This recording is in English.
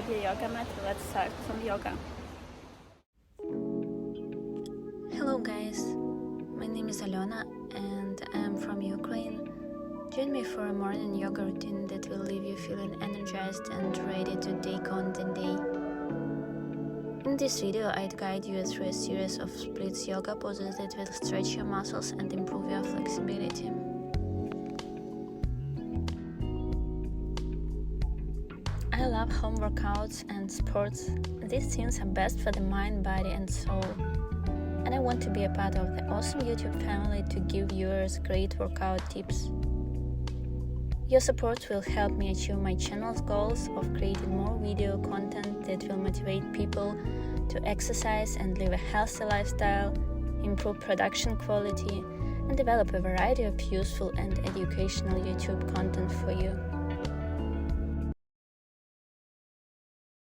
grab your yoga mat. Let's start some yoga. Hello guys, my name is Alena and I'm from Ukraine. Join me for a morning yoga routine that will leave you feeling energized and ready to take on the day. In this video, I'd guide you through a series of splits yoga poses that will stretch your muscles and improve your flexibility. I love home workouts and sports. These things are best for the mind, body and soul. And I want to be a part of the awesome YouTube family to give viewers great workout tips. Your support will help me achieve my channel's goals of creating more video content that will motivate people to exercise and live a healthy lifestyle, improve production quality, and develop a variety of useful and educational YouTube content for you.